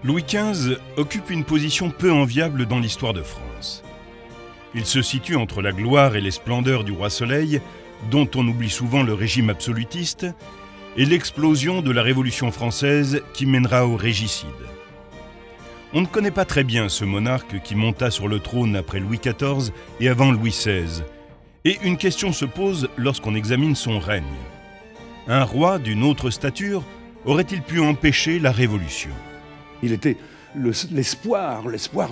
Louis XV occupe une position peu enviable dans l'histoire de France. Il se situe entre la gloire et les splendeurs du roi Soleil, dont on oublie souvent le régime absolutiste, et l'explosion de la Révolution française qui mènera au régicide. On ne connaît pas très bien ce monarque qui monta sur le trône après Louis XIV et avant Louis XVI. Et une question se pose lorsqu'on examine son règne. Un roi d'une autre stature aurait-il pu empêcher la Révolution ? Il était l'espoir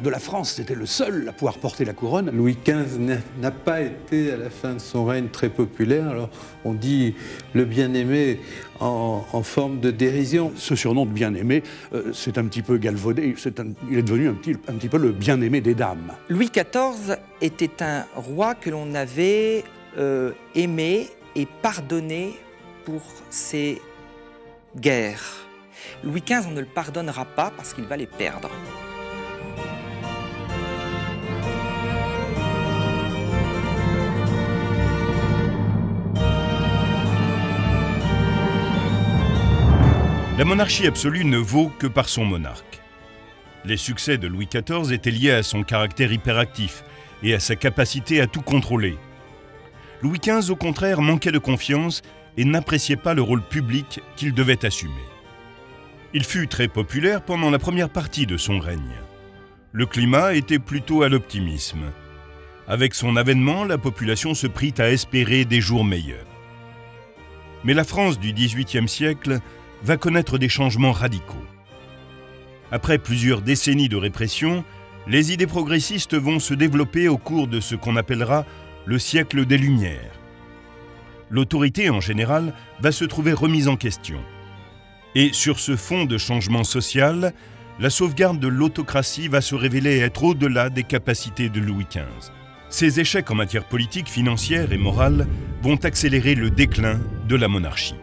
de la France, c'était le seul à pouvoir porter la couronne. Louis XV n'a pas été à la fin de son règne très populaire, alors on dit le bien-aimé en forme de dérision. Ce surnom de bien-aimé, c'est un petit peu galvaudé, il est devenu un petit peu le bien-aimé des dames. Louis XIV était un roi que l'on avait aimé et pardonné pour ses guerres. Louis XV, on ne le pardonnera pas parce qu'il va les perdre. La monarchie absolue ne vaut que par son monarque. Les succès de Louis XIV étaient liés à son caractère hyperactif et à sa capacité à tout contrôler. Louis XV, au contraire, manquait de confiance et n'appréciait pas le rôle public qu'il devait assumer. Il fut très populaire pendant la première partie de son règne. Le climat était plutôt à l'optimisme. Avec son avènement, la population se prit à espérer des jours meilleurs. Mais la France du XVIIIe siècle va connaître des changements radicaux. Après plusieurs décennies de répression, les idées progressistes vont se développer au cours de ce qu'on appellera le siècle des Lumières. L'autorité, en général, va se trouver remise en question. Et sur ce fond de changement social, la sauvegarde de l'autocratie va se révéler être au-delà des capacités de Louis XV. Ces échecs en matière politique, financière et morale vont accélérer le déclin de la monarchie.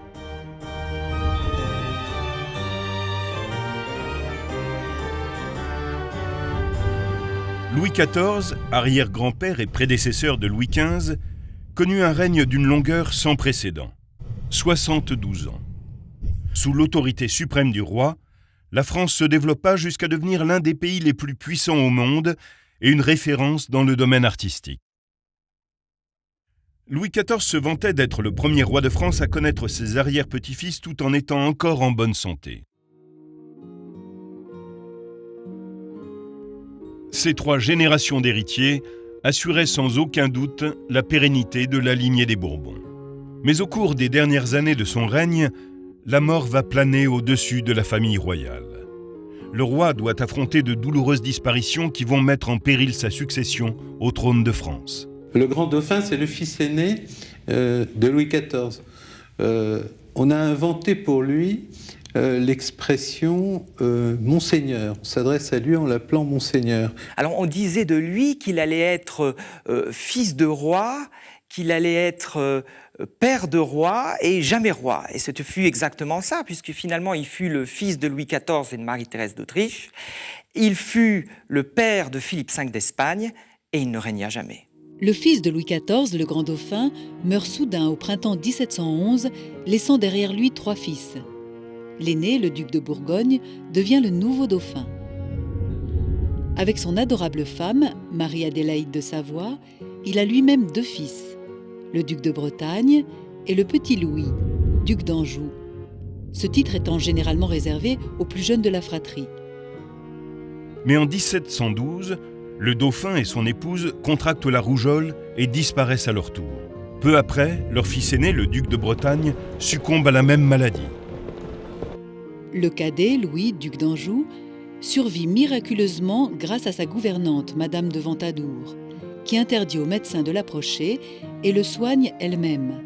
Louis XIV, arrière-grand-père et prédécesseur de Louis XV, connut un règne d'une longueur sans précédent, 72 ans. Sous l'autorité suprême du roi, la France se développa jusqu'à devenir l'un des pays les plus puissants au monde et une référence dans le domaine artistique. Louis XIV se vantait d'être le premier roi de France à connaître ses arrière-petits-fils tout en étant encore en bonne santé. Ces 3 générations d'héritiers assuraient sans aucun doute la pérennité de la lignée des Bourbons. Mais au cours des dernières années de son règne, la mort va planer au-dessus de la famille royale. Le roi doit affronter de douloureuses disparitions qui vont mettre en péril sa succession au trône de France. Le grand dauphin, c'est le fils aîné de Louis XIV. On a inventé pour lui l'expression Monseigneur. On s'adresse à lui en l'appelant Monseigneur. Alors on disait de lui qu'il allait être fils de roi, qu'il allait être père de roi et jamais roi. Et ce fut exactement ça, puisque finalement il fut le fils de Louis XIV et de Marie-Thérèse d'Autriche. Il fut le père de Philippe V d'Espagne et il ne régna jamais. Le fils de Louis XIV, le grand dauphin, meurt soudain au printemps 1711, laissant derrière lui 3 fils. L'aîné, le duc de Bourgogne, devient le nouveau dauphin. Avec son adorable femme, Marie-Adélaïde de Savoie, il a lui-même 2 fils, le duc de Bretagne et le petit Louis, duc d'Anjou, ce titre étant généralement réservé aux plus jeunes de la fratrie. Mais en 1712, le dauphin et son épouse contractent la rougeole et disparaissent à leur tour. Peu après, leur fils aîné, le duc de Bretagne, succombe à la même maladie. Le cadet, Louis, duc d'Anjou, survit miraculeusement grâce à sa gouvernante, Madame de Ventadour, qui interdit aux médecins de l'approcher et le soigne elle-même.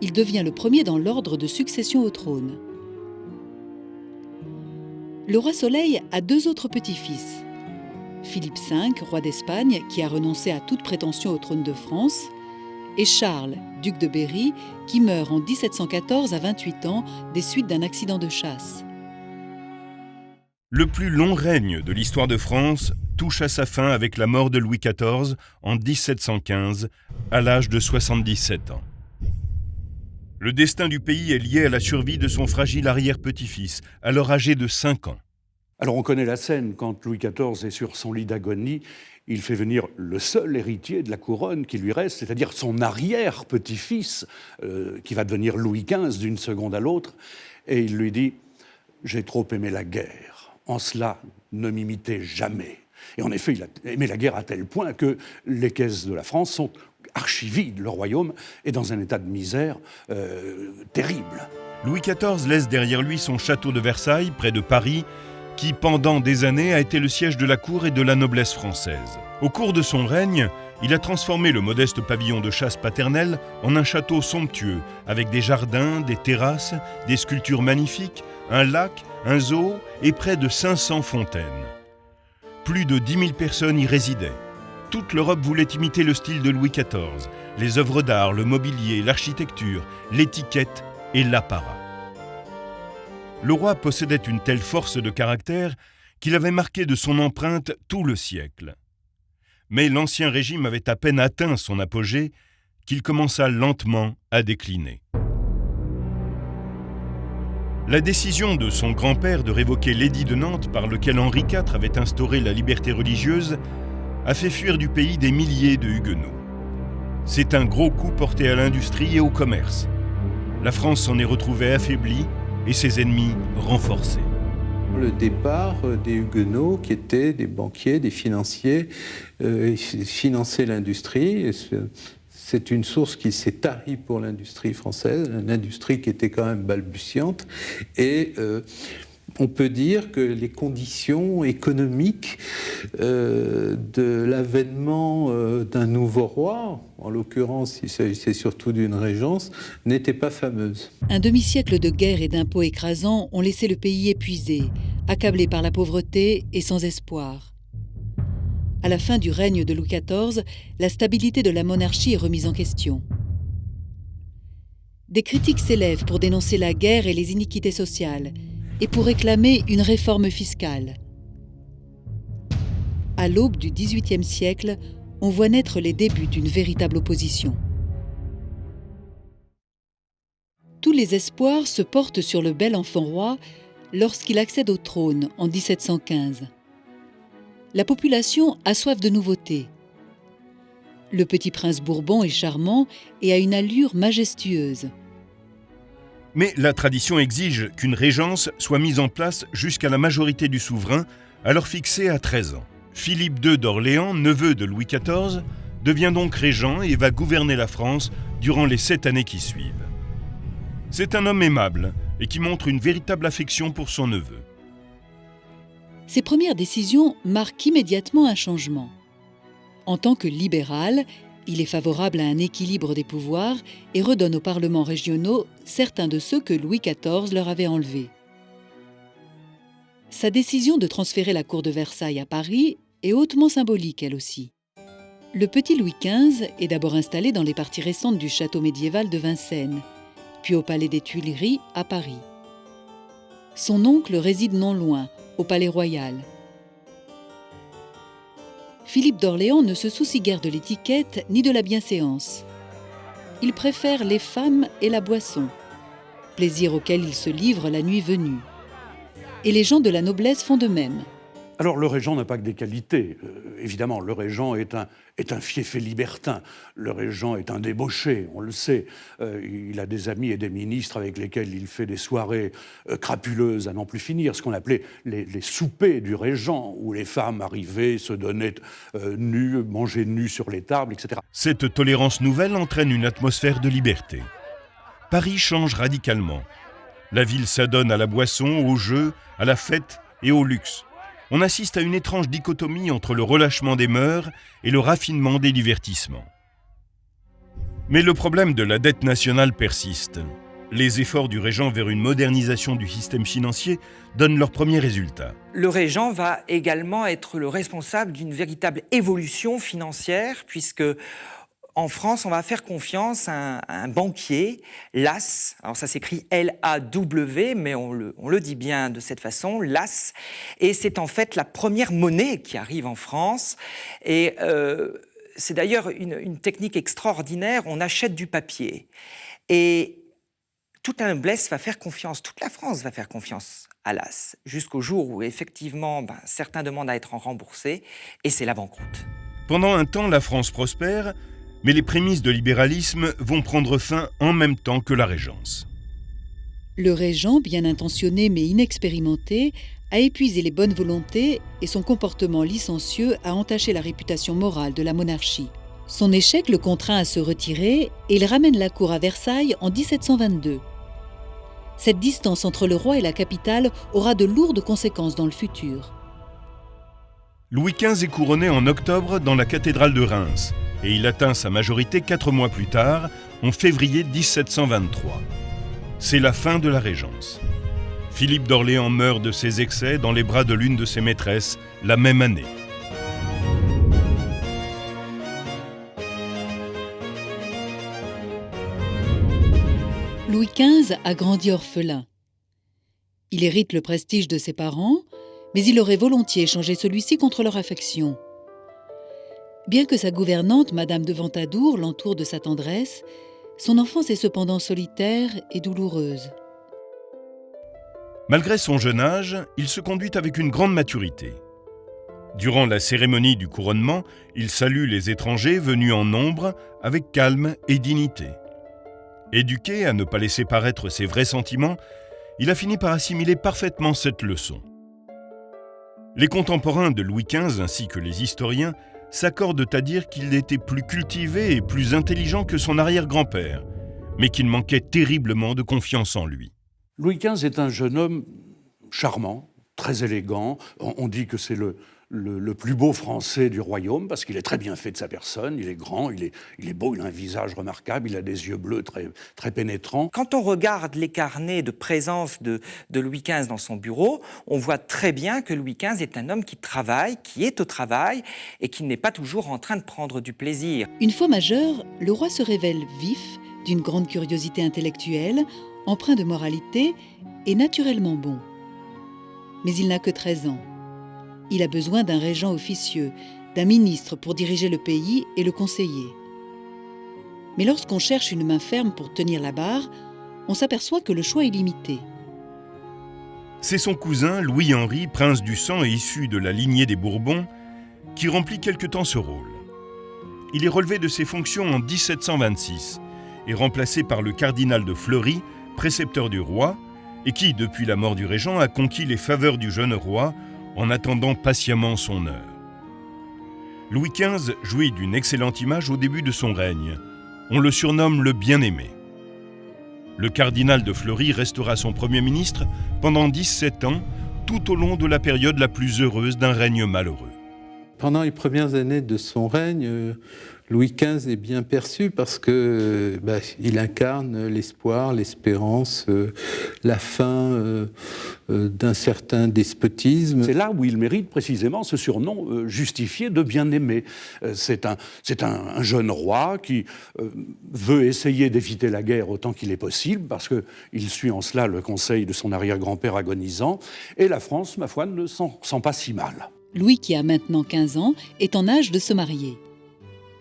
Il devient le premier dans l'ordre de succession au trône. Le roi Soleil a 2 autres petits-fils. Philippe V, roi d'Espagne, qui a renoncé à toute prétention au trône de France, et Charles, duc de Berry, qui meurt en 1714 à 28 ans des suites d'un accident de chasse. Le plus long règne de l'histoire de France touche à sa fin avec la mort de Louis XIV en 1715, à l'âge de 77 ans. Le destin du pays est lié à la survie de son fragile arrière-petit-fils, alors âgé de 5 ans. Alors on connaît la scène, quand Louis XIV est sur son lit d'agonie, il fait venir le seul héritier de la couronne qui lui reste, c'est-à-dire son arrière-petit-fils, qui va devenir Louis XV d'une seconde à l'autre, et il lui dit « J'ai trop aimé la guerre, en cela ne m'imitez jamais ». Et en effet, il a aimé la guerre à tel point que les caisses de la France sont archi-vides, le royaume est dans un état de misère terrible. Louis XIV laisse derrière lui son château de Versailles, près de Paris, qui pendant des années a été le siège de la cour et de la noblesse française. Au cours de son règne, il a transformé le modeste pavillon de chasse paternel en un château somptueux, avec des jardins, des terrasses, des sculptures magnifiques, un lac, un zoo et près de 500 fontaines. Plus de 10 000 personnes y résidaient. Toute l'Europe voulait imiter le style de Louis XIV, les œuvres d'art, le mobilier, l'architecture, l'étiquette et l'apparat. Le roi possédait une telle force de caractère qu'il avait marqué de son empreinte tout le siècle. Mais l'Ancien Régime avait à peine atteint son apogée qu'il commença lentement à décliner. La décision de son grand-père de révoquer l'édit de Nantes par lequel Henri IV avait instauré la liberté religieuse a fait fuir du pays des milliers de huguenots. C'est un gros coup porté à l'industrie et au commerce. La France s'en est retrouvée affaiblie et ses ennemis renforcés. Le départ des huguenots, qui étaient des banquiers, des financiers, finançaient l'industrie. C'est une source qui s'est tarie pour l'industrie française, une industrie qui était quand même balbutiante. Et on peut dire que les conditions économiques de l'avènement d'un nouveau roi, en l'occurrence il s'agissait surtout d'une régence, n'étaient pas fameuses. Un demi-siècle de guerre et d'impôts écrasants ont laissé le pays épuisé, accablé par la pauvreté et sans espoir. À la fin du règne de Louis XIV, la stabilité de la monarchie est remise en question. Des critiques s'élèvent pour dénoncer la guerre et les iniquités sociales, et pour réclamer une réforme fiscale. À l'aube du XVIIIe siècle, on voit naître les débuts d'une véritable opposition. Tous les espoirs se portent sur le bel enfant roi lorsqu'il accède au trône en 1715. La population a soif de nouveautés. Le petit prince Bourbon est charmant et a une allure majestueuse. Mais la tradition exige qu'une régence soit mise en place jusqu'à la majorité du souverain, alors fixée à 13 ans. Philippe II d'Orléans, neveu de Louis XIV, devient donc régent et va gouverner la France durant les 7 années qui suivent. C'est un homme aimable et qui montre une véritable affection pour son neveu. Ses premières décisions marquent immédiatement un changement. En tant que libéral, il est favorable à un équilibre des pouvoirs et redonne aux parlements régionaux certains de ceux que Louis XIV leur avait enlevés. Sa décision de transférer la cour de Versailles à Paris est hautement symbolique, elle aussi. Le petit Louis XV est d'abord installé dans les parties récentes du château médiéval de Vincennes, puis au palais des Tuileries à Paris. Son oncle réside non loin, au palais royal. Philippe d'Orléans ne se soucie guère de l'étiquette ni de la bienséance. Il préfère les femmes et la boisson, plaisir auquel il se livre la nuit venue. Et les gens de la noblesse font de même. Alors le régent n'a pas que des qualités. Évidemment, le régent est un fiefé libertin. Le régent est un débauché, on le sait. Il a des amis et des ministres avec lesquels il fait des soirées crapuleuses à n'en plus finir, ce qu'on appelait les soupers du régent, où les femmes arrivaient, se donnaient nues, mangeaient nues sur les tables, etc. Cette tolérance nouvelle entraîne une atmosphère de liberté. Paris change radicalement. La ville s'adonne à la boisson, au jeu, à la fête et au luxe. On assiste à une étrange dichotomie entre le relâchement des mœurs et le raffinement des divertissements. Mais le problème de la dette nationale persiste. Les efforts du régent vers une modernisation du système financier donnent leurs premiers résultats. Le régent va également être le responsable d'une véritable évolution financière, puisque en France, on va faire confiance à un banquier, Lasse. Alors ça s'écrit L-A-W, mais on le dit bien de cette façon, Lasse. Et c'est en fait la première monnaie qui arrive en France. Et c'est d'ailleurs une technique extraordinaire. On achète du papier. Et toute la noblesse va faire confiance, toute la France va faire confiance à l'as, jusqu'au jour où effectivement certains demandent à être remboursés, et c'est la banqueroute. Pendant un temps, la France prospère, mais les prémices de libéralisme vont prendre fin en même temps que la Régence. Le régent, bien intentionné mais inexpérimenté, a épuisé les bonnes volontés et son comportement licencieux a entaché la réputation morale de la monarchie. Son échec le contraint à se retirer et il ramène la cour à Versailles en 1722. Cette distance entre le roi et la capitale aura de lourdes conséquences dans le futur. Louis XV est couronné en octobre dans la cathédrale de Reims et il atteint sa majorité 4 mois plus tard, en février 1723. C'est la fin de la Régence. Philippe d'Orléans meurt de ses excès dans les bras de l'une de ses maîtresses la même année. Louis XV a grandi orphelin. Il hérite le prestige de ses parents, mais il aurait volontiers échangé celui-ci contre leur affection. Bien que sa gouvernante, Madame de Ventadour, l'entoure de sa tendresse, son enfance est cependant solitaire et douloureuse. Malgré son jeune âge, il se conduit avec une grande maturité. Durant la cérémonie du couronnement, il salue les étrangers venus en nombre avec calme et dignité. Éduqué à ne pas laisser paraître ses vrais sentiments, il a fini par assimiler parfaitement cette leçon. Les contemporains de Louis XV ainsi que les historiens s'accordent à dire qu'il était plus cultivé et plus intelligent que son arrière-grand-père, mais qu'il manquait terriblement de confiance en lui. Louis XV est un jeune homme charmant, très élégant. On dit que c'est le plus beau Français du royaume parce qu'il est très bien fait de sa personne, il est grand, il est beau, il a un visage remarquable, il a des yeux bleus très, très pénétrants. Quand on regarde les carnets de présence de Louis XV dans son bureau, on voit très bien que Louis XV est un homme qui travaille, qui est au travail et qui n'est pas toujours en train de prendre du plaisir. Une fois majeur, le roi se révèle vif, d'une grande curiosité intellectuelle, empreint de moralité et naturellement bon. Mais il n'a que 13 ans. Il a besoin d'un régent officieux, d'un ministre pour diriger le pays et le conseiller. Mais lorsqu'on cherche une main ferme pour tenir la barre, on s'aperçoit que le choix est limité. C'est son cousin Louis-Henri, prince du sang et issu de la lignée des Bourbons, qui remplit quelque temps ce rôle. Il est relevé de ses fonctions en 1726 et remplacé par le cardinal de Fleury, précepteur du roi, et qui, depuis la mort du régent, a conquis les faveurs du jeune roi en attendant patiemment son heure. Louis XV jouit d'une excellente image au début de son règne. On le surnomme le bien-aimé. Le cardinal de Fleury restera son Premier ministre pendant 17 ans, tout au long de la période la plus heureuse d'un règne malheureux. Pendant les premières années de son règne, Louis XV est bien perçu parce que il incarne l'espoir, l'espérance, la fin d'un certain despotisme. C'est là où il mérite précisément ce surnom justifié de bien-aimé. C'est un jeune roi qui veut essayer d'éviter la guerre autant qu'il est possible parce qu'il suit en cela le conseil de son arrière-grand-père agonisant. Et la France, ma foi, ne s'en sent pas si mal. Louis, qui a maintenant 15 ans, est en âge de se marier.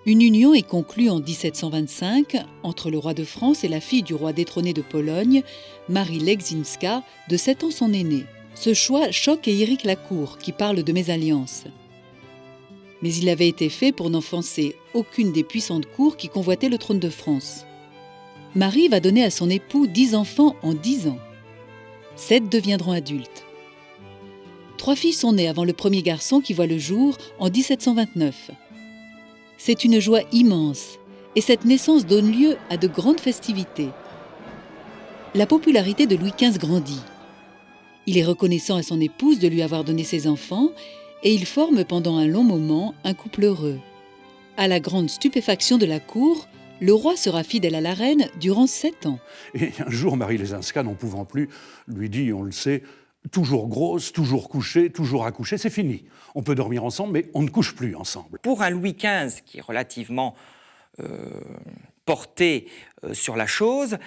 Une union est conclue en 1725 entre le roi de France et la fille du roi détrôné de Pologne, Marie Leczinska, de 7 ans son aînée. Ce choix choque et irrite la cour, qui parle de mésalliance. Mais il avait été fait pour n'offenser aucune des puissantes cours qui convoitaient le trône de France. Marie va donner à son époux 10 enfants en 10 ans. 7 deviendront adultes. 3 filles sont nées avant le premier garçon qui voit le jour en 1729. C'est une joie immense et cette naissance donne lieu à de grandes festivités. La popularité de Louis XV grandit. Il est reconnaissant à son épouse de lui avoir donné ses enfants et ils forment pendant un long moment un couple heureux. À la grande stupéfaction de la cour, le roi sera fidèle à la reine durant 7 ans. Et un jour, Marie Leczinska, n'en pouvant plus, lui dit, on le sait, toujours grosse, toujours couchée, toujours accouchée, c'est fini. On peut dormir ensemble, mais on ne couche plus ensemble. Pour un Louis XV qui est relativement porté sur la chose,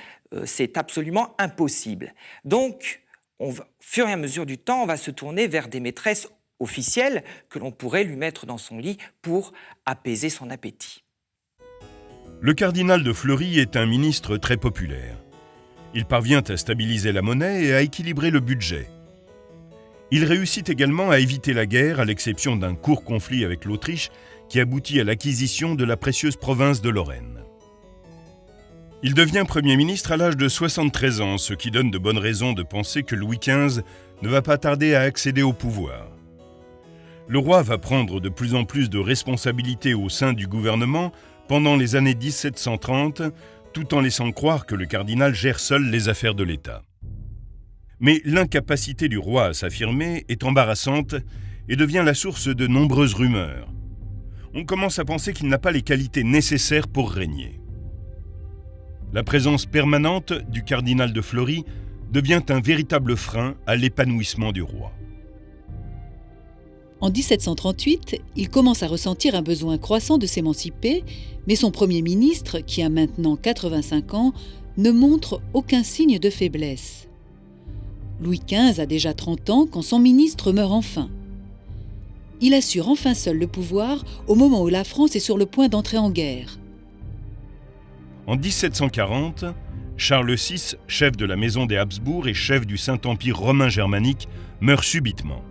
c'est absolument impossible. Donc, au fur et à mesure du temps, on va se tourner vers des maîtresses officielles que l'on pourrait lui mettre dans son lit pour apaiser son appétit. Le cardinal de Fleury est un ministre très populaire. Il parvient à stabiliser la monnaie et à équilibrer le budget. Il réussit également à éviter la guerre, à l'exception d'un court conflit avec l'Autriche qui aboutit à l'acquisition de la précieuse province de Lorraine. Il devient Premier ministre à l'âge de 73 ans, ce qui donne de bonnes raisons de penser que Louis XV ne va pas tarder à accéder au pouvoir. Le roi va prendre de plus en plus de responsabilités au sein du gouvernement pendant les années 1730, tout en laissant croire que le cardinal gère seul les affaires de l'État. Mais l'incapacité du roi à s'affirmer est embarrassante et devient la source de nombreuses rumeurs. On commence à penser qu'il n'a pas les qualités nécessaires pour régner. La présence permanente du cardinal de Fleury devient un véritable frein à l'épanouissement du roi. En 1738, il commence à ressentir un besoin croissant de s'émanciper, mais son Premier ministre, qui a maintenant 85 ans, ne montre aucun signe de faiblesse. Louis XV a déjà 30 ans quand son ministre meurt enfin. Il assure enfin seul le pouvoir au moment où la France est sur le point d'entrer en guerre. En 1740, Charles VI, chef de la maison des Habsbourg et chef du Saint-Empire romain germanique, meurt subitement.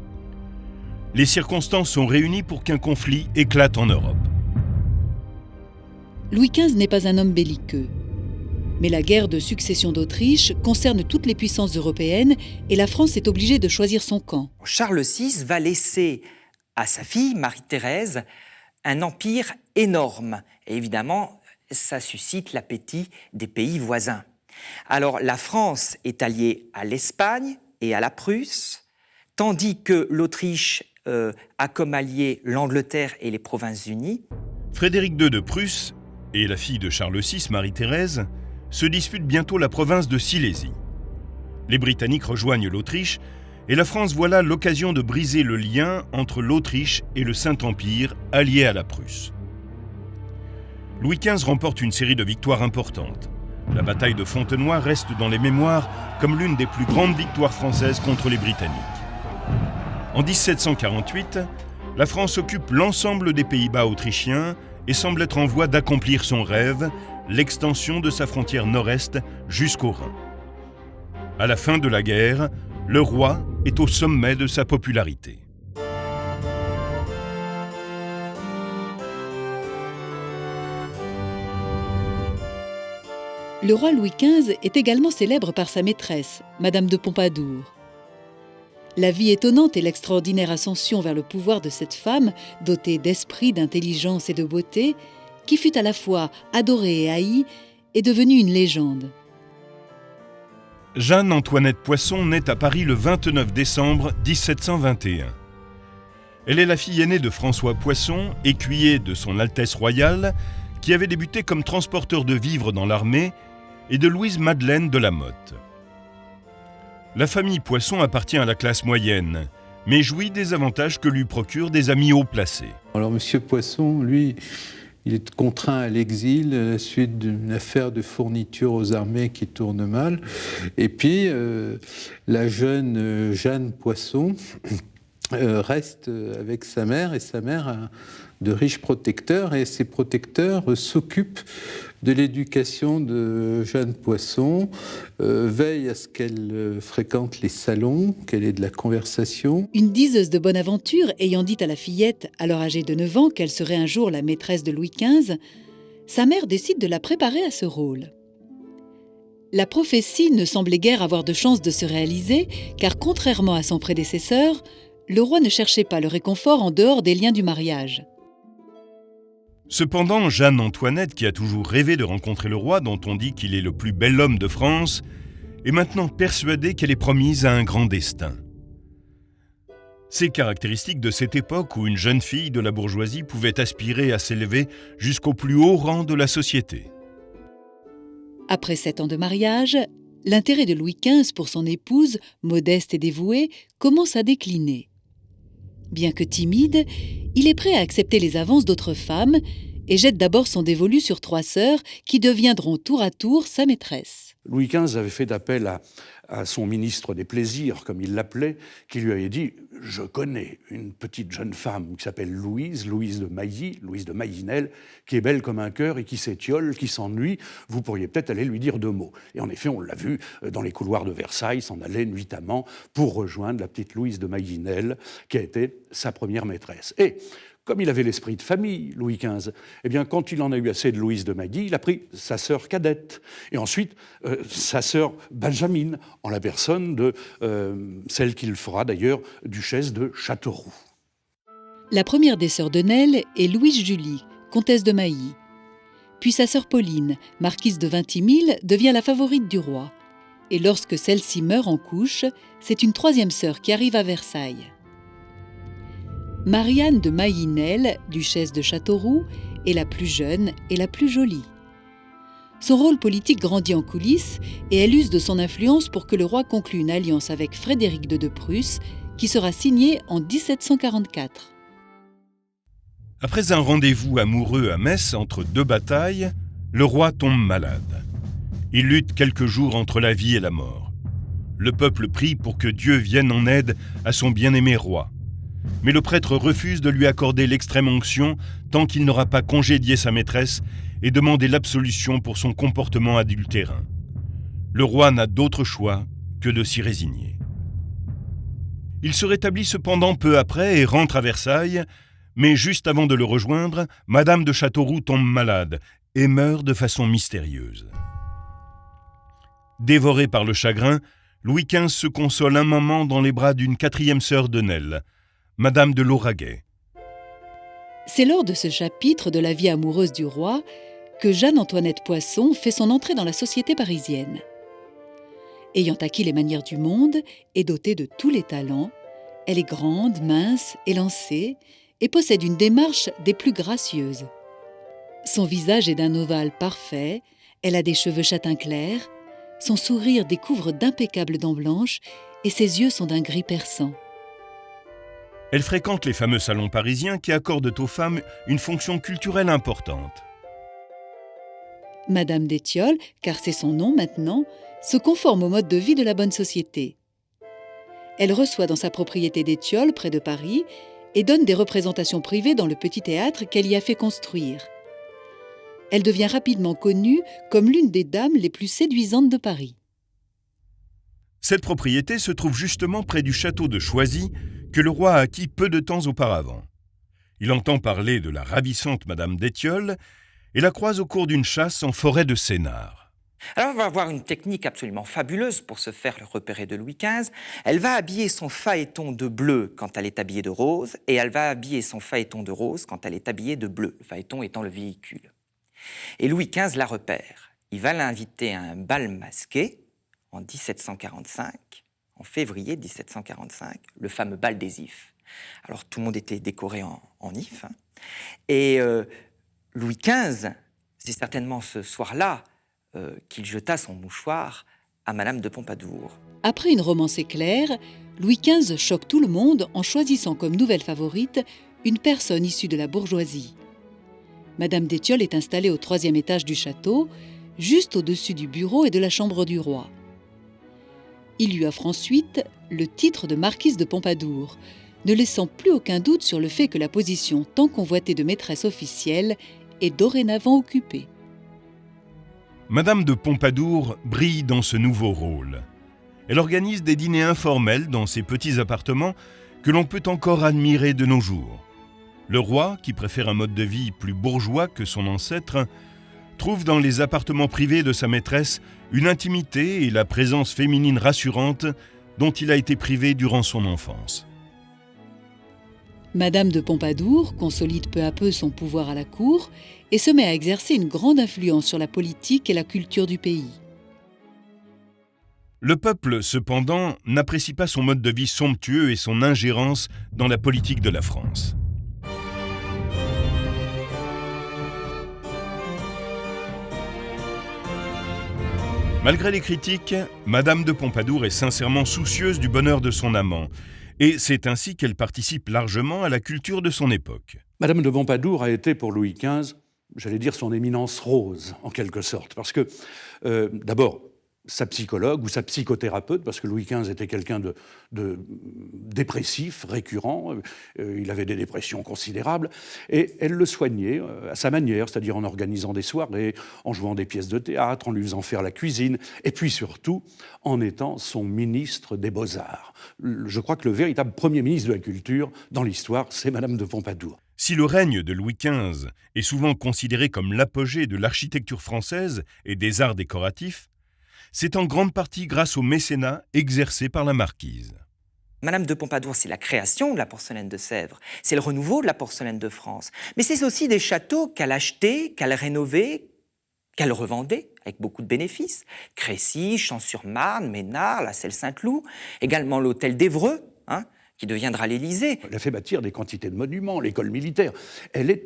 Les circonstances sont réunies pour qu'un conflit éclate en Europe. Louis XV n'est pas un homme belliqueux. Mais la guerre de succession d'Autriche concerne toutes les puissances européennes et la France est obligée de choisir son camp. Charles VI va laisser à sa fille, Marie-Thérèse, un empire énorme. Et évidemment, ça suscite l'appétit des pays voisins. Alors, la France est alliée à l'Espagne et à la Prusse, tandis que l'Autriche a comme alliés l'Angleterre et les Provinces-Unies. Frédéric II de Prusse et la fille de Charles VI, Marie-Thérèse, se disputent bientôt la province de Silésie. Les Britanniques rejoignent l'Autriche et la France voit là l'occasion de briser le lien entre l'Autriche et le Saint-Empire allié à la Prusse. Louis XV remporte une série de victoires importantes. La bataille de Fontenoy reste dans les mémoires comme l'une des plus grandes victoires françaises contre les Britanniques. En 1748, la France occupe l'ensemble des Pays-Bas autrichiens et semble être en voie d'accomplir son rêve, l'extension de sa frontière nord-est jusqu'au Rhin. À la fin de la guerre, le roi est au sommet de sa popularité. Le roi Louis XV est également célèbre par sa maîtresse, Madame de Pompadour. La vie étonnante et l'extraordinaire ascension vers le pouvoir de cette femme, dotée d'esprit, d'intelligence et de beauté, qui fut à la fois adorée et haïe, est devenue une légende. Jeanne-Antoinette Poisson naît à Paris le 29 décembre 1721. Elle est la fille aînée de François Poisson, écuyer de son Altesse royale, qui avait débuté comme transporteur de vivres dans l'armée, et de Louise-Madeleine de la Motte. La famille Poisson appartient à la classe moyenne, mais jouit des avantages que lui procurent des amis haut placés. Alors Monsieur Poisson, lui, il est contraint à l'exil à la suite d'une affaire de fourniture aux armées qui tourne mal. Et puis, la jeune Jeanne Poisson reste avec sa mère, et sa mère a de riches protecteurs, et ces protecteurs s'occupent de l'éducation de Jeanne Poisson, veillent à ce qu'elle fréquente les salons, qu'elle ait de la conversation. Une diseuse de bonne aventure ayant dit à la fillette, alors âgée de 9 ans, qu'elle serait un jour la maîtresse de Louis XV, sa mère décide de la préparer à ce rôle. La prophétie ne semblait guère avoir de chance de se réaliser, car contrairement à son prédécesseur, le roi ne cherchait pas le réconfort en dehors des liens du mariage. Cependant, Jeanne-Antoinette, qui a toujours rêvé de rencontrer le roi, dont on dit qu'il est le plus bel homme de France, est maintenant persuadée qu'elle est promise à un grand destin. C'est caractéristique de cette époque où une jeune fille de la bourgeoisie pouvait aspirer à s'élever jusqu'au plus haut rang de la société. Après 7 ans de mariage, l'intérêt de Louis XV pour son épouse, modeste et dévouée, commence à décliner. Bien que timide, il est prêt à accepter les avances d'autres femmes et jette d'abord son dévolu sur 3 sœurs qui deviendront tour à tour sa maîtresse. Louis XV avait fait appel à son ministre des Plaisirs, comme il l'appelait, qui lui avait dit « Je connais une petite jeune femme qui s'appelle Louise de Mailly, Louise de Maillinel, qui est belle comme un cœur et qui s'étiole, qui s'ennuie. Vous pourriez peut-être aller lui dire 2 mots. » Et en effet, on l'a vu dans les couloirs de Versailles, s'en allait nuitamment pour rejoindre la petite Louise de Maillinel, qui a été sa première maîtresse. Et comme il avait l'esprit de famille, Louis XV, eh bien, quand il en a eu assez de Louise de Mailly, il a pris sa sœur cadette, et ensuite sa sœur Benjamine, en la personne de celle qu'il fera d'ailleurs duchesse de Châteauroux. La première des sœurs de Nesle est Louise Julie, comtesse de Mailly. Puis sa sœur Pauline, marquise de Vintimille, devient la favorite du roi. Et lorsque celle-ci meurt en couche, c'est une troisième sœur qui arrive à Versailles. Marianne de Mailly-Nesle, duchesse de Châteauroux, est la plus jeune et la plus jolie. Son rôle politique grandit en coulisses et elle use de son influence pour que le roi conclue une alliance avec Frédéric II de Prusse, qui sera signée en 1744. Après un rendez-vous amoureux à Metz entre 2 batailles, le roi tombe malade. Il lutte quelques jours entre la vie et la mort. Le peuple prie pour que Dieu vienne en aide à son bien-aimé roi. Mais le prêtre refuse de lui accorder l'extrême onction tant qu'il n'aura pas congédié sa maîtresse et demandé l'absolution pour son comportement adultérin. Le roi n'a d'autre choix que de s'y résigner. Il se rétablit cependant peu après et rentre à Versailles, mais juste avant de le rejoindre, Madame de Châteauroux tombe malade et meurt de façon mystérieuse. Dévoré par le chagrin, Louis XV se console un moment dans les bras d'une 4e sœur de Nesle, Madame de Lauraguais. C'est lors de ce chapitre de la vie amoureuse du roi que Jeanne-Antoinette Poisson fait son entrée dans la société parisienne. Ayant acquis les manières du monde et dotée de tous les talents, elle est grande, mince, élancée et possède une démarche des plus gracieuses. Son visage est d'un ovale parfait, elle a des cheveux châtain clair, son sourire découvre d'impeccables dents blanches et ses yeux sont d'un gris perçant. Elle fréquente les fameux salons parisiens qui accordent aux femmes une fonction culturelle importante. Madame d'Étiole, car c'est son nom maintenant, se conforme au mode de vie de la bonne société. Elle reçoit dans sa propriété d'Étiole, près de Paris, et donne des représentations privées dans le petit théâtre qu'elle y a fait construire. Elle devient rapidement connue comme l'une des dames les plus séduisantes de Paris. Cette propriété se trouve justement près du château de Choisy, que le roi a acquis peu de temps auparavant. Il entend parler de la ravissante Madame d'Étiole et la croise au cours d'une chasse en forêt de Sénart. Alors, on va avoir une technique absolument fabuleuse pour se faire repérer de Louis XV. Elle va habiller son phaéton de bleu quand elle est habillée de rose, et elle va habiller son phaéton de rose quand elle est habillée de bleu, le phaéton étant le véhicule. Et Louis XV la repère. Il va l'inviter à un bal masqué en 1745, en février 1745, le fameux bal des ifs. Alors, tout le monde était décoré en ifs. Et Louis XV, c'est certainement ce soir-là qu'il jeta son mouchoir à Madame de Pompadour. Après une romance éclair, Louis XV choque tout le monde en choisissant comme nouvelle favorite une personne issue de la bourgeoisie. Madame d'Étiole est installée au 3e étage du château, juste au-dessus du bureau et de la chambre du roi. Il lui offre ensuite le titre de marquise de Pompadour, ne laissant plus aucun doute sur le fait que la position tant convoitée de maîtresse officielle est dorénavant occupée. Madame de Pompadour brille dans ce nouveau rôle. Elle organise des dîners informels dans ses petits appartements que l'on peut encore admirer de nos jours. Le roi, qui préfère un mode de vie plus bourgeois que son ancêtre, trouve dans les appartements privés de sa maîtresse une intimité et la présence féminine rassurante dont il a été privé durant son enfance. Madame de Pompadour consolide peu à peu son pouvoir à la cour et se met à exercer une grande influence sur la politique et la culture du pays. Le peuple, cependant, n'apprécie pas son mode de vie somptueux et son ingérence dans la politique de la France. Malgré les critiques, Madame de Pompadour est sincèrement soucieuse du bonheur de son amant, et c'est ainsi qu'elle participe largement à la culture de son époque. Madame de Pompadour a été pour Louis XV, j'allais dire son éminence rose, en quelque sorte, parce que, d'abord, sa psychologue ou sa psychothérapeute, parce que Louis XV était quelqu'un de dépressif, récurrent, il avait des dépressions considérables, et elle le soignait à sa manière, c'est-à-dire en organisant des soirées, en jouant des pièces de théâtre, en lui faisant faire la cuisine, et puis surtout en étant son ministre des Beaux-Arts. Je crois que le véritable premier ministre de la Culture dans l'histoire, c'est Madame de Pompadour. Si le règne de Louis XV est souvent considéré comme l'apogée de l'architecture française et des arts décoratifs, c'est en grande partie grâce au mécénat exercé par la marquise. Madame de Pompadour, c'est la création de la porcelaine de Sèvres, c'est le renouveau de la porcelaine de France. Mais c'est aussi des châteaux qu'elle achetait, qu'elle rénovait, qu'elle revendait avec beaucoup de bénéfices. Crécy, Champs-sur-Marne, Ménard, la Celle-Saint-Cloud, également l'hôtel d'Évreux, qui deviendra l'Élysée. Elle a fait bâtir des quantités de monuments, l'école militaire. Elle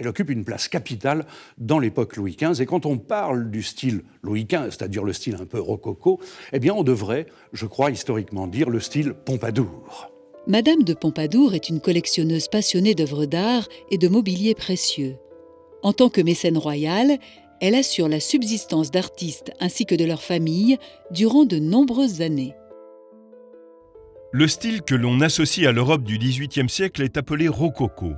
occupe une place capitale dans l'époque Louis XV. Et quand on parle du style Louis XV, c'est-à-dire le style un peu rococo, eh bien on devrait, je crois historiquement dire, le style Pompadour. Madame de Pompadour est une collectionneuse passionnée d'œuvres d'art et de mobilier précieux. En tant que mécène royale, elle assure la subsistance d'artistes ainsi que de leurs familles durant de nombreuses années. Le style que l'on associe à l'Europe du XVIIIe siècle est appelé rococo.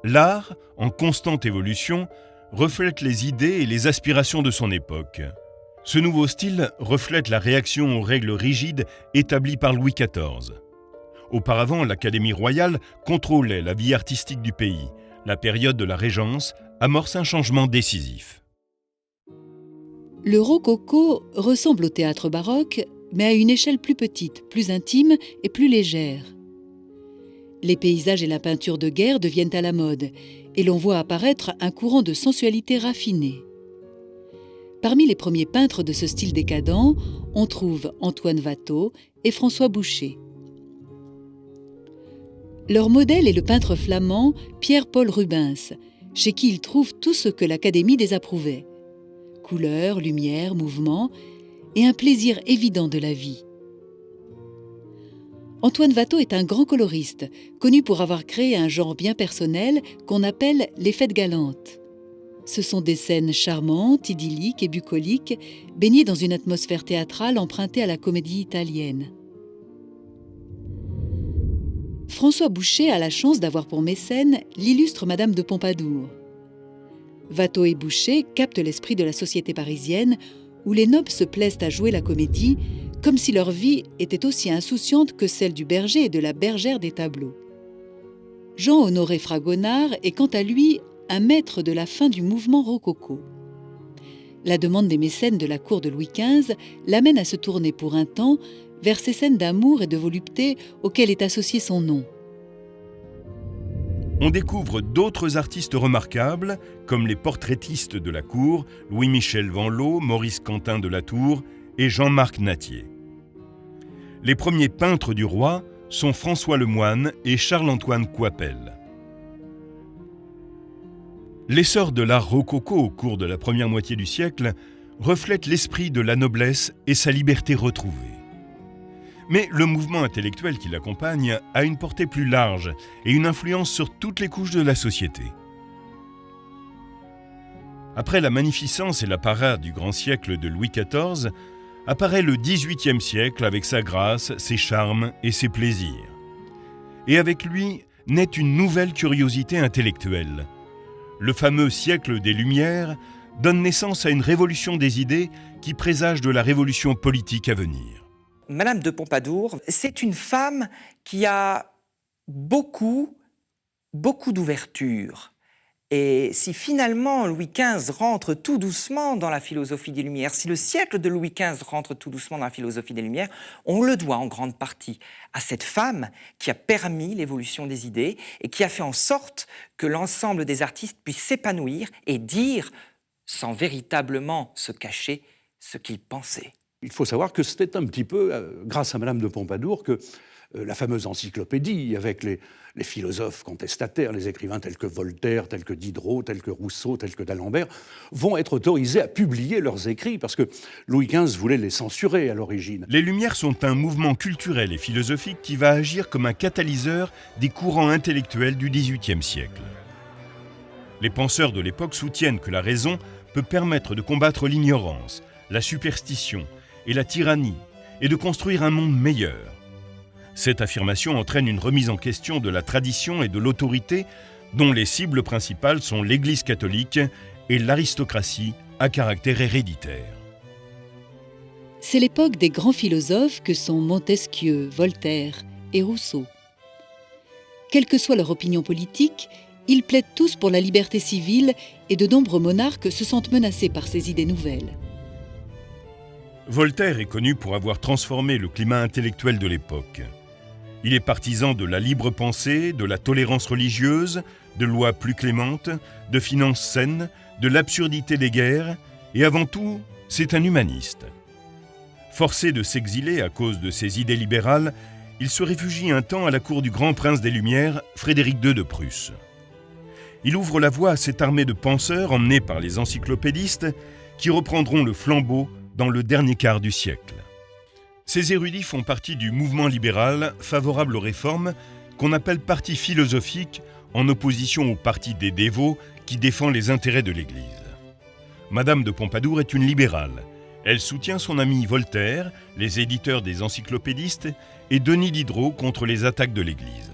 L'art, en constante évolution, reflète les idées et les aspirations de son époque. Ce nouveau style reflète la réaction aux règles rigides établies par Louis XIV. Auparavant, l'Académie royale contrôlait la vie artistique du pays. La période de la Régence amorce un changement décisif. Le rococo ressemble au théâtre baroque, mais à une échelle plus petite, plus intime et plus légère. Les paysages et la peinture de guerre deviennent à la mode, et l'on voit apparaître un courant de sensualité raffinée. Parmi les premiers peintres de ce style décadent, on trouve Antoine Watteau et François Boucher. Leur modèle est le peintre flamand Pierre-Paul Rubens, chez qui ils trouvent tout ce que l'Académie désapprouvait. Couleurs, lumière, mouvement et un plaisir évident de la vie. Antoine Watteau est un grand coloriste, connu pour avoir créé un genre bien personnel qu'on appelle les fêtes galantes. Ce sont des scènes charmantes, idylliques et bucoliques, baignées dans une atmosphère théâtrale empruntée à la comédie italienne. François Boucher a la chance d'avoir pour mécène l'illustre Madame de Pompadour. Watteau et Boucher captent l'esprit de la société parisienne où les nobles se plaisent à jouer la comédie comme si leur vie était aussi insouciante que celle du berger et de la bergère des tableaux. Jean-Honoré Fragonard est quant à lui un maître de la fin du mouvement rococo. La demande des mécènes de la cour de Louis XV l'amène à se tourner pour un temps vers ces scènes d'amour et de volupté auxquelles est associé son nom. On découvre d'autres artistes remarquables, comme les portraitistes de la cour, Louis-Michel Vanloo, Maurice Quentin de la Tour et Jean-Marc Natier. Les premiers peintres du roi sont François Lemoine et Charles-Antoine Coipel. L'essor de l'art rococo au cours de la première moitié du siècle reflète l'esprit de la noblesse et sa liberté retrouvée. Mais le mouvement intellectuel qui l'accompagne a une portée plus large et une influence sur toutes les couches de la société. Après la magnificence et la parade du grand siècle de Louis XIV, apparaît le XVIIIe siècle avec sa grâce, ses charmes et ses plaisirs. Et avec lui naît une nouvelle curiosité intellectuelle. Le fameux siècle des Lumières donne naissance à une révolution des idées qui présage de la révolution politique à venir. Madame de Pompadour, c'est une femme qui a beaucoup d'ouverture. Et si finalement Louis XV rentre tout doucement dans la philosophie des Lumières, si le siècle de Louis XV rentre tout doucement dans la philosophie des Lumières, on le doit en grande partie à cette femme qui a permis l'évolution des idées et qui a fait en sorte que l'ensemble des artistes puissent s'épanouir et dire, sans véritablement se cacher, ce qu'ils pensaient. Il faut savoir que c'était un petit peu grâce à Madame de Pompadour que la fameuse encyclopédie avec les philosophes contestataires, les écrivains tels que Voltaire, tels que Diderot, tels que Rousseau, tels que d'Alembert, vont être autorisés à publier leurs écrits parce que Louis XV voulait les censurer à l'origine. Les Lumières sont un mouvement culturel et philosophique qui va agir comme un catalyseur des courants intellectuels du XVIIIe siècle. Les penseurs de l'époque soutiennent que la raison peut permettre de combattre l'ignorance, la superstition et la tyrannie et de construire un monde meilleur. Cette affirmation entraîne une remise en question de la tradition et de l'autorité dont les cibles principales sont l'Église catholique et l'aristocratie à caractère héréditaire. C'est l'époque des grands philosophes que sont Montesquieu, Voltaire et Rousseau. Quelle que soit leur opinion politique, ils plaident tous pour la liberté civile et de nombreux monarques se sentent menacés par ces idées nouvelles. Voltaire est connu pour avoir transformé le climat intellectuel de l'époque. Il est partisan de la libre pensée, de la tolérance religieuse, de lois plus clémentes, de finances saines, de l'absurdité des guerres, et avant tout, c'est un humaniste. Forcé de s'exiler à cause de ses idées libérales, il se réfugie un temps à la cour du grand prince des Lumières, Frédéric II de Prusse. Il ouvre la voie à cette armée de penseurs emmenés par les encyclopédistes qui reprendront le flambeau dans le dernier quart du siècle. Ces érudits font partie du mouvement libéral favorable aux réformes qu'on appelle parti philosophique en opposition au parti des dévots qui défend les intérêts de l'Église. Madame de Pompadour est une libérale. Elle soutient son ami Voltaire, les éditeurs des encyclopédistes et Denis Diderot contre les attaques de l'Église.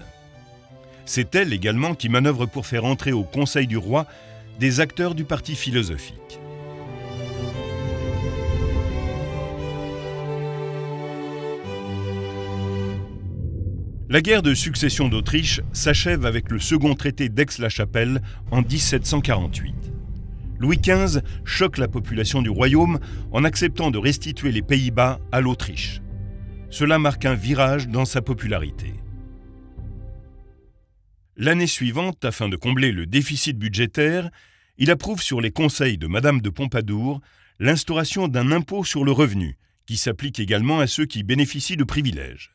C'est elle également qui manœuvre pour faire entrer au Conseil du roi des acteurs du parti philosophique. La guerre de succession d'Autriche s'achève avec le second traité d'Aix-la-Chapelle en 1748. Louis XV choque la population du royaume en acceptant de restituer les Pays-Bas à l'Autriche. Cela marque un virage dans sa popularité. L'année suivante, afin de combler le déficit budgétaire, il approuve sur les conseils de Madame de Pompadour l'instauration d'un impôt sur le revenu, qui s'applique également à ceux qui bénéficient de privilèges.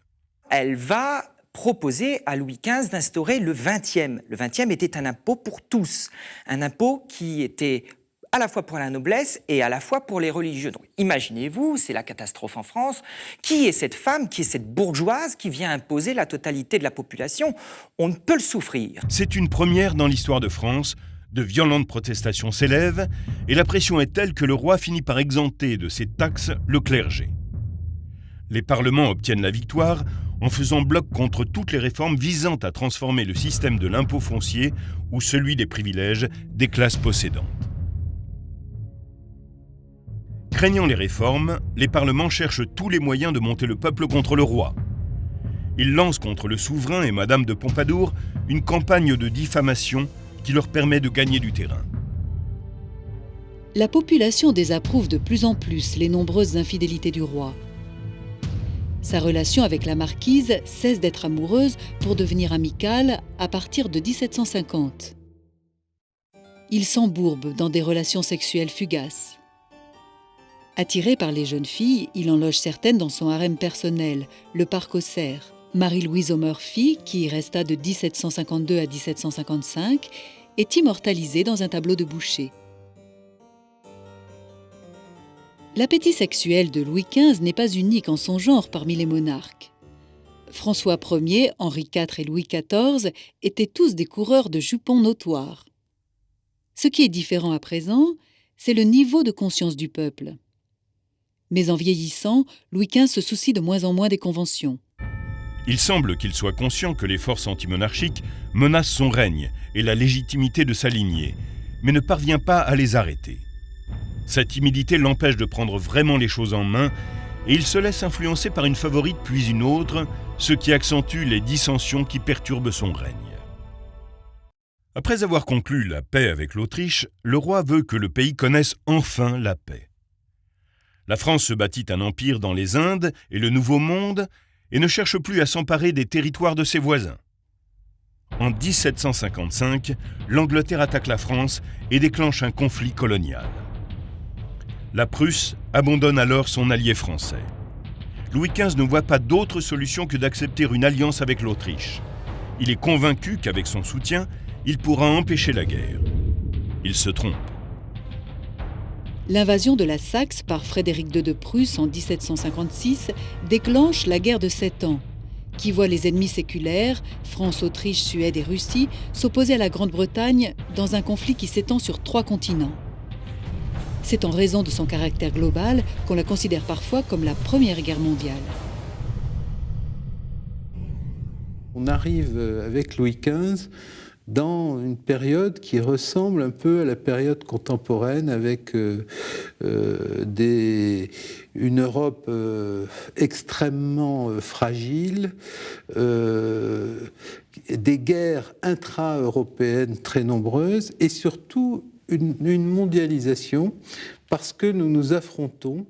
Elle va proposer à Louis XV d'instaurer le 20e. Le 20e était un impôt pour tous, un impôt qui était à la fois pour la noblesse et à la fois pour les religieux. Donc imaginez-vous, c'est la catastrophe en France. Qui est cette femme, qui est cette bourgeoise qui vient imposer la totalité de la population? On ne peut le souffrir. C'est une première dans l'histoire de France. De violentes protestations s'élèvent et la pression est telle que le roi finit par exempter de ses taxes le clergé. Les parlements obtiennent la victoire en faisant bloc contre toutes les réformes visant à transformer le système de l'impôt foncier ou celui des privilèges des classes possédantes. Craignant les réformes, les parlements cherchent tous les moyens de monter le peuple contre le roi. Ils lancent contre le souverain et Madame de Pompadour une campagne de diffamation qui leur permet de gagner du terrain. La population désapprouve de plus en plus les nombreuses infidélités du roi. Sa relation avec la marquise cesse d'être amoureuse pour devenir amicale à partir de 1750. Il s'embourbe dans des relations sexuelles fugaces. Attiré par les jeunes filles, il en loge certaines dans son harem personnel, le Parc aux Cerfs. Marie-Louise O'Murphy, qui y resta de 1752 à 1755, est immortalisée dans un tableau de Boucher. L'appétit sexuel de Louis XV n'est pas unique en son genre parmi les monarques. François Ier, Henri IV et Louis XIV étaient tous des coureurs de jupons notoires. Ce qui est différent à présent, c'est le niveau de conscience du peuple. Mais en vieillissant, Louis XV se soucie de moins en moins des conventions. Il semble qu'il soit conscient que les forces antimonarchiques menacent son règne et la légitimité de sa lignée, mais ne parvient pas à les arrêter. Sa timidité l'empêche de prendre vraiment les choses en main et il se laisse influencer par une favorite puis une autre, ce qui accentue les dissensions qui perturbent son règne. Après avoir conclu la paix avec l'Autriche, le roi veut que le pays connaisse enfin la paix. La France se bâtit un empire dans les Indes et le Nouveau Monde et ne cherche plus à s'emparer des territoires de ses voisins. En 1755, l'Angleterre attaque la France et déclenche un conflit colonial. La Prusse abandonne alors son allié français. Louis XV ne voit pas d'autre solution que d'accepter une alliance avec l'Autriche. Il est convaincu qu'avec son soutien, il pourra empêcher la guerre. Il se trompe. L'invasion de la Saxe par Frédéric II de Prusse en 1756 déclenche la guerre de 7 ans, qui voit les ennemis séculaires, France, Autriche, Suède et Russie, s'opposer à la Grande-Bretagne dans un conflit qui s'étend sur 3 continents. C'est en raison de son caractère global qu'on la considère parfois comme la Première Guerre mondiale. On arrive avec Louis XV dans une période qui ressemble un peu à la période contemporaine avec une Europe extrêmement fragile, des guerres intra-européennes très nombreuses et surtout une mondialisation parce que nous nous affrontons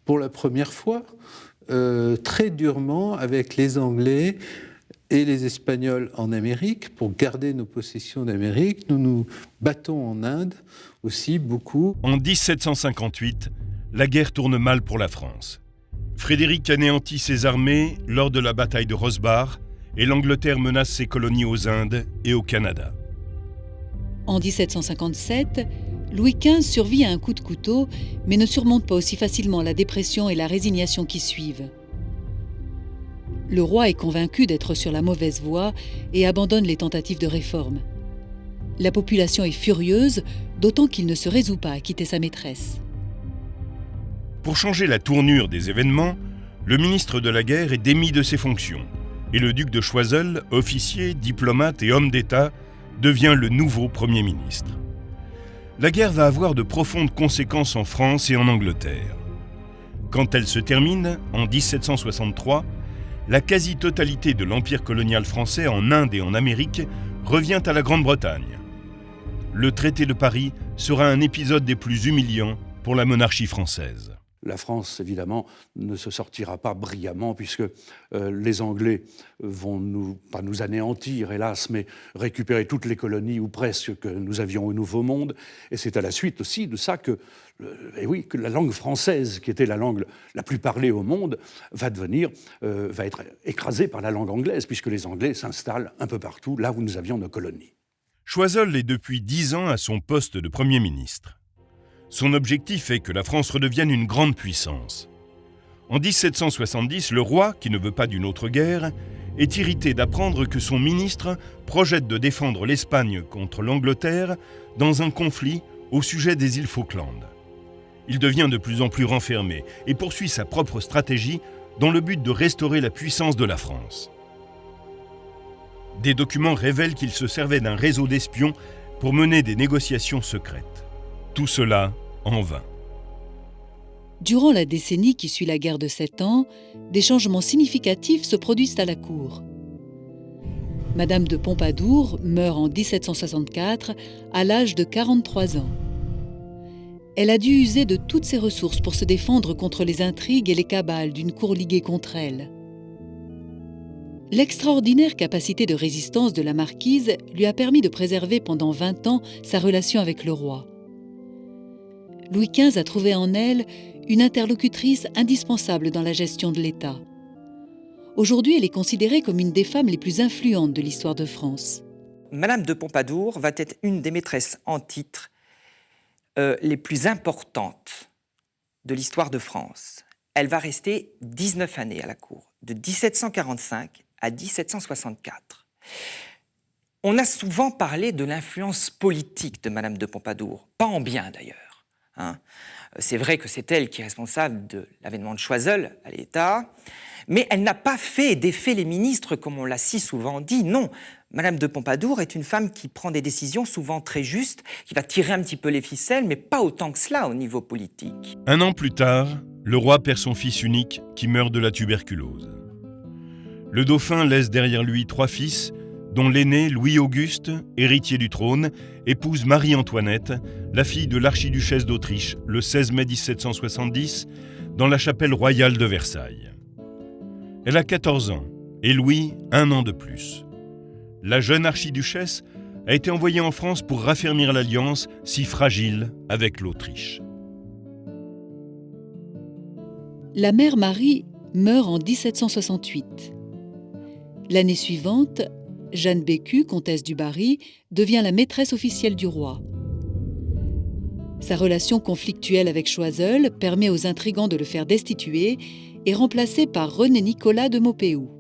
pour la première fois très durement avec les Anglais et les Espagnols en Amérique. Pour garder nos possessions d'Amérique, nous nous battons en Inde aussi beaucoup. En 1758, la guerre tourne mal pour la France. Frédéric anéantit ses armées lors de la bataille de Rosbach et l'Angleterre menace ses colonies aux Indes et au Canada. En 1757, Louis XV survit à un coup de couteau, mais ne surmonte pas aussi facilement la dépression et la résignation qui suivent. Le roi est convaincu d'être sur la mauvaise voie et abandonne les tentatives de réforme. La population est furieuse, d'autant qu'il ne se résout pas à quitter sa maîtresse. Pour changer la tournure des événements, le ministre de la Guerre est démis de ses fonctions et le duc de Choiseul, officier, diplomate et homme d'État, devient le nouveau Premier ministre. La guerre va avoir de profondes conséquences en France et en Angleterre. Quand elle se termine, en 1763, la quasi-totalité de l'empire colonial français en Inde et en Amérique revient à la Grande-Bretagne. Le traité de Paris sera un épisode des plus humiliants pour la monarchie française. La France, évidemment, ne se sortira pas brillamment puisque les Anglais vont pas nous anéantir, hélas, mais récupérer toutes les colonies, ou presque, que nous avions au Nouveau Monde. Et c'est à la suite aussi de ça que la langue française, qui était la langue la plus parlée au monde, va être écrasée par la langue anglaise, puisque les Anglais s'installent un peu partout, là où nous avions nos colonies. Choiseul est depuis 10 ans à son poste de Premier ministre. Son objectif est que la France redevienne une grande puissance. En 1770, le roi, qui ne veut pas d'une autre guerre, est irrité d'apprendre que son ministre projette de défendre l'Espagne contre l'Angleterre dans un conflit au sujet des îles Falkland. Il devient de plus en plus renfermé et poursuit sa propre stratégie dans le but de restaurer la puissance de la France. Des documents révèlent qu'il se servait d'un réseau d'espions pour mener des négociations secrètes. Tout cela en vain. Durant la décennie qui suit la guerre de 7 ans, des changements significatifs se produisent à la cour. Madame de Pompadour meurt en 1764 à l'âge de 43 ans. Elle a dû user de toutes ses ressources pour se défendre contre les intrigues et les cabales d'une cour liguée contre elle. L'extraordinaire capacité de résistance de la marquise lui a permis de préserver pendant 20 ans sa relation avec le roi. Louis XV a trouvé en elle une interlocutrice indispensable dans la gestion de l'État. Aujourd'hui, elle est considérée comme une des femmes les plus influentes de l'histoire de France. Madame de Pompadour va être une des maîtresses en titre les plus importantes de l'histoire de France. Elle va rester 19 années à la cour, de 1745 à 1764. On a souvent parlé de l'influence politique de Madame de Pompadour, pas en bien d'ailleurs. C'est vrai que c'est elle qui est responsable de l'avènement de Choiseul à l'État, mais elle n'a pas fait et défait les ministres comme on l'a si souvent dit. Non, Madame de Pompadour est une femme qui prend des décisions souvent très justes, qui va tirer un petit peu les ficelles, mais pas autant que cela au niveau politique. Un an plus tard, le roi perd son fils unique qui meurt de la tuberculose. Le dauphin laisse derrière lui 3 fils, dont l'aîné, Louis-Auguste, héritier du trône, épouse Marie-Antoinette, la fille de l'archiduchesse d'Autriche, le 16 mai 1770, dans la chapelle royale de Versailles. Elle a 14 ans, et Louis, 1 an de plus. La jeune archiduchesse a été envoyée en France pour raffermir l'alliance si fragile avec l'Autriche. La mère Marie meurt en 1768. L'année suivante, Jeanne Bécu, comtesse du Barry, devient la maîtresse officielle du roi. Sa relation conflictuelle avec Choiseul permet aux intrigants de le faire destituer et remplacé par René-Nicolas de Maupeou.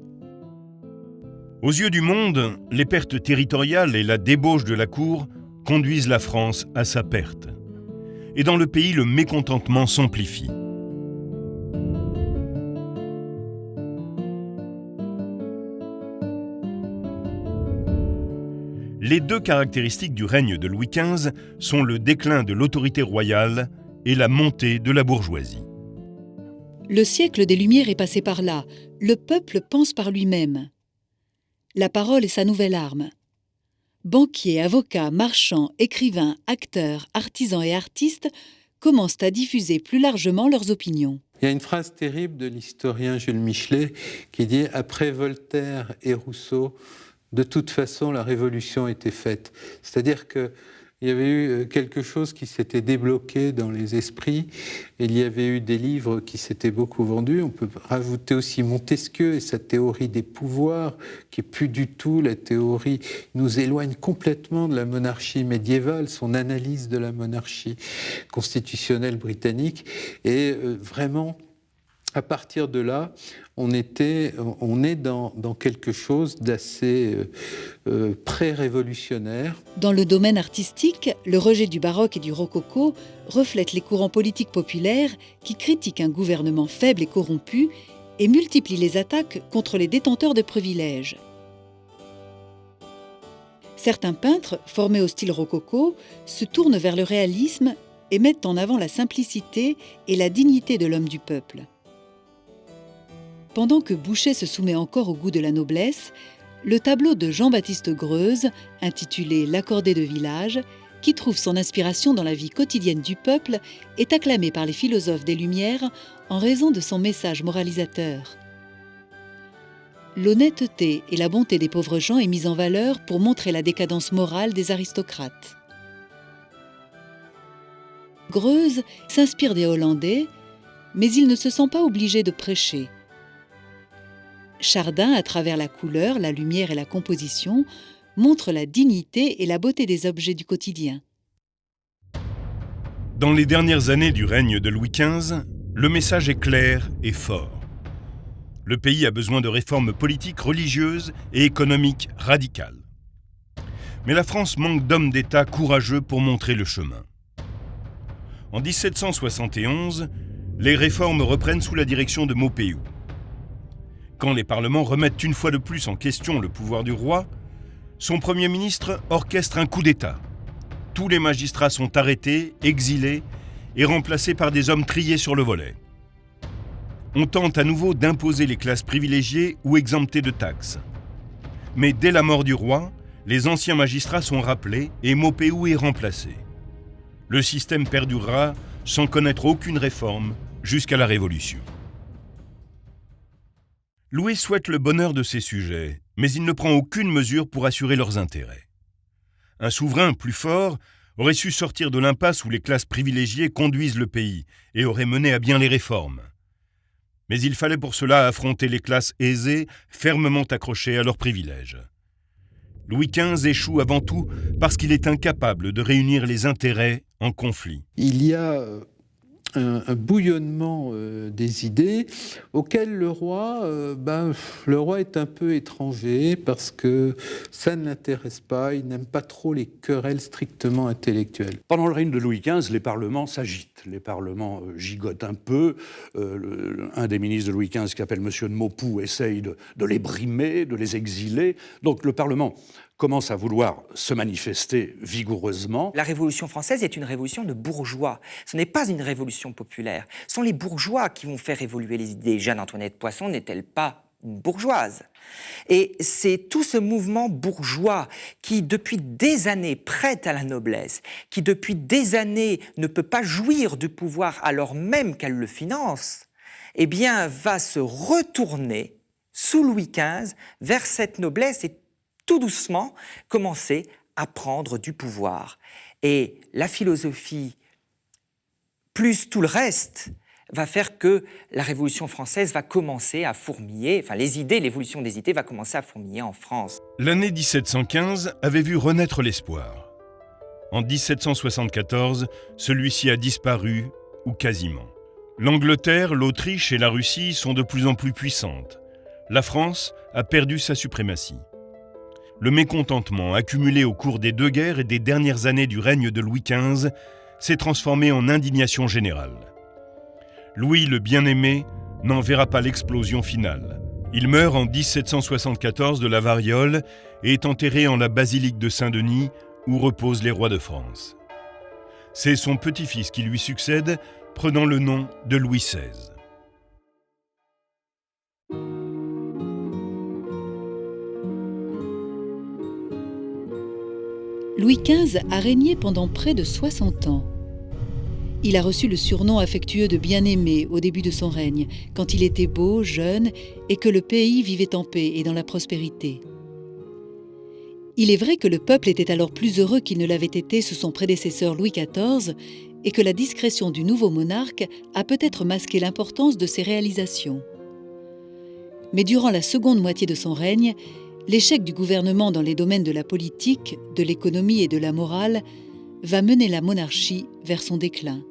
Aux yeux du monde, les pertes territoriales et la débauche de la cour conduisent la France à sa perte. et dans le pays, le mécontentement s'amplifie. Les deux caractéristiques du règne de Louis XV sont le déclin de l'autorité royale et la montée de la bourgeoisie. Le siècle des Lumières est passé par là. Le peuple pense par lui-même. La parole est sa nouvelle arme. Banquiers, avocats, marchands, écrivains, acteurs, artisans et artistes commencent à diffuser plus largement leurs opinions. Il y a une phrase terrible de l'historien Jules Michelet qui dit « Après Voltaire et Rousseau, de toute façon, la révolution était faite ». C'est-à-dire qu'il y avait eu quelque chose qui s'était débloqué dans les esprits. Il y avait eu des livres qui s'étaient beaucoup vendus. On peut rajouter aussi Montesquieu et sa théorie des pouvoirs, qui n'est plus du tout la théorie, nous éloigne complètement de la monarchie médiévale, son analyse de la monarchie constitutionnelle britannique. Et vraiment, à partir de là, on est dans quelque chose d'assez pré-révolutionnaire. Dans le domaine artistique, le rejet du baroque et du rococo reflète les courants politiques populaires qui critiquent un gouvernement faible et corrompu et multiplient les attaques contre les détenteurs de privilèges. Certains peintres, formés au style rococo, se tournent vers le réalisme et mettent en avant la simplicité et la dignité de l'homme du peuple. Pendant que Boucher se soumet encore au goût de la noblesse, le tableau de Jean-Baptiste Greuze, intitulé « L'accordé de village », qui trouve son inspiration dans la vie quotidienne du peuple, est acclamé par les philosophes des Lumières en raison de son message moralisateur. L'honnêteté et la bonté des pauvres gens est mise en valeur pour montrer la décadence morale des aristocrates. Greuze s'inspire des Hollandais, mais il ne se sent pas obligé de prêcher. Chardin, à travers la couleur, la lumière et la composition, montre la dignité et la beauté des objets du quotidien. Dans les dernières années du règne de Louis XV, le message est clair et fort. Le pays a besoin de réformes politiques, religieuses et économiques radicales. Mais la France manque d'hommes d'État courageux pour montrer le chemin. En 1771, les réformes reprennent sous la direction de Maupeou. Quand les parlements remettent une fois de plus en question le pouvoir du roi, son Premier ministre orchestre un coup d'État. Tous les magistrats sont arrêtés, exilés et remplacés par des hommes triés sur le volet. On tente à nouveau d'imposer les classes privilégiées ou exemptées de taxes. Mais dès la mort du roi, les anciens magistrats sont rappelés et Maupeou est remplacé. Le système perdurera sans connaître aucune réforme jusqu'à la Révolution. Louis souhaite le bonheur de ses sujets, mais il ne prend aucune mesure pour assurer leurs intérêts. Un souverain plus fort aurait su sortir de l'impasse où les classes privilégiées conduisent le pays et aurait mené à bien les réformes. Mais il fallait pour cela affronter les classes aisées, fermement accrochées à leurs privilèges. Louis XV échoue avant tout parce qu'il est incapable de réunir les intérêts en conflit. Il y a un bouillonnement des idées auquel le roi est un peu étranger parce que ça ne l'intéresse pas, il n'aime pas trop les querelles strictement intellectuelles. Pendant le règne de Louis XV, les parlements s'agitent, les parlements gigotent un peu. Un des ministres de Louis XV, qui s'appelle M. de Maupeou, essaye de les brimer, de les exiler. Donc le Parlement commence à vouloir se manifester vigoureusement. La Révolution française est une révolution de bourgeois. Ce n'est pas une révolution populaire. Ce sont les bourgeois qui vont faire évoluer les idées. Jeanne-Antoinette Poisson n'est-elle pas une bourgeoise? Et c'est tout ce mouvement bourgeois qui, depuis des années, prête à la noblesse, qui, depuis des années, ne peut pas jouir du pouvoir alors même qu'elle le finance, eh bien, va se retourner, sous Louis XV, vers cette noblesse et tout doucement commencer à prendre du pouvoir. Et la philosophie, plus tout le reste, va faire que la Révolution française va commencer à fourmiller, enfin les idées, l'évolution des idées va commencer à fourmiller en France. L'année 1715 avait vu renaître l'espoir. En 1774, celui-ci a disparu, ou quasiment. L'Angleterre, l'Autriche et la Russie sont de plus en plus puissantes. La France a perdu sa suprématie. Le mécontentement accumulé au cours des deux guerres et des dernières années du règne de Louis XV s'est transformée en indignation générale. Louis le Bien-Aimé n'en verra pas l'explosion finale. Il meurt en 1774 de la variole et est enterré en la basilique de Saint-Denis où reposent les rois de France. C'est son petit-fils qui lui succède, prenant le nom de Louis XVI. Louis XV a régné pendant près de 60 ans. Il a reçu le surnom affectueux de Bien-Aimé au début de son règne, quand il était beau, jeune et que le pays vivait en paix et dans la prospérité. Il est vrai que le peuple était alors plus heureux qu'il ne l'avait été sous son prédécesseur Louis XIV et que la discrétion du nouveau monarque a peut-être masqué l'importance de ses réalisations. Mais durant la seconde moitié de son règne, l'échec du gouvernement dans les domaines de la politique, de l'économie et de la morale va mener la monarchie vers son déclin.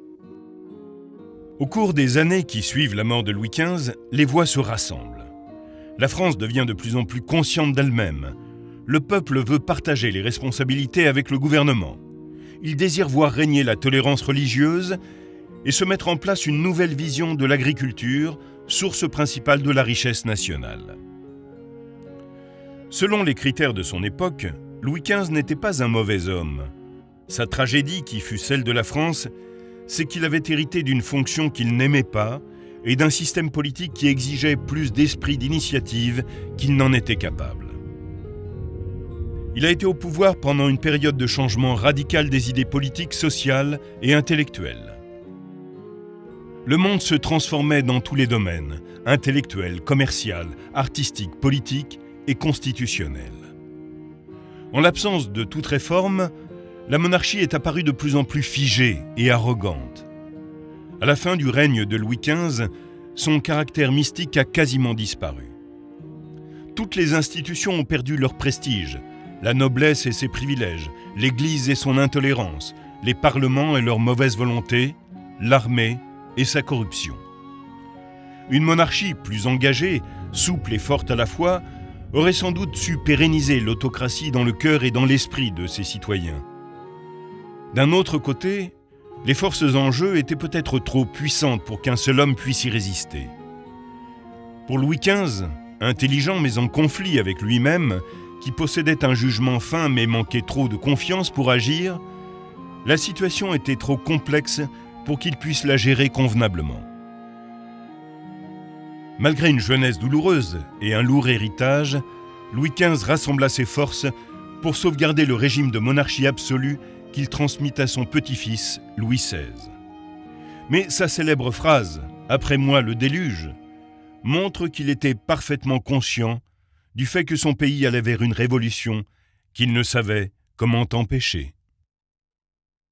Au cours des années qui suivent la mort de Louis XV, les voix se rassemblent. La France devient de plus en plus consciente d'elle-même. Le peuple veut partager les responsabilités avec le gouvernement. Il désire voir régner la tolérance religieuse et se mettre en place une nouvelle vision de l'agriculture, source principale de la richesse nationale. Selon les critères de son époque, Louis XV n'était pas un mauvais homme. Sa tragédie, qui fut celle de la France, c'est qu'il avait hérité d'une fonction qu'il n'aimait pas et d'un système politique qui exigeait plus d'esprit d'initiative qu'il n'en était capable. Il a été au pouvoir pendant une période de changement radical des idées politiques, sociales et intellectuelles. Le monde se transformait dans tous les domaines, intellectuel, commercial, artistique, politique et constitutionnel. En l'absence de toute réforme, la monarchie est apparue de plus en plus figée et arrogante. À la fin du règne de Louis XV, son caractère mystique a quasiment disparu. Toutes les institutions ont perdu leur prestige, la noblesse et ses privilèges, l'Église et son intolérance, les parlements et leur mauvaise volonté, l'armée et sa corruption. Une monarchie plus engagée, souple et forte à la fois, aurait sans doute su pérenniser l'autocratie dans le cœur et dans l'esprit de ses citoyens. D'un autre côté, les forces en jeu étaient peut-être trop puissantes pour qu'un seul homme puisse y résister. Pour Louis XV, intelligent mais en conflit avec lui-même, qui possédait un jugement fin mais manquait trop de confiance pour agir, la situation était trop complexe pour qu'il puisse la gérer convenablement. Malgré une jeunesse douloureuse et un lourd héritage, Louis XV rassembla ses forces pour sauvegarder le régime de monarchie absolue qu'il transmit à son petit-fils Louis XVI. Mais sa célèbre phrase « Après moi le déluge » montre qu'il était parfaitement conscient du fait que son pays allait vers une révolution qu'il ne savait comment empêcher.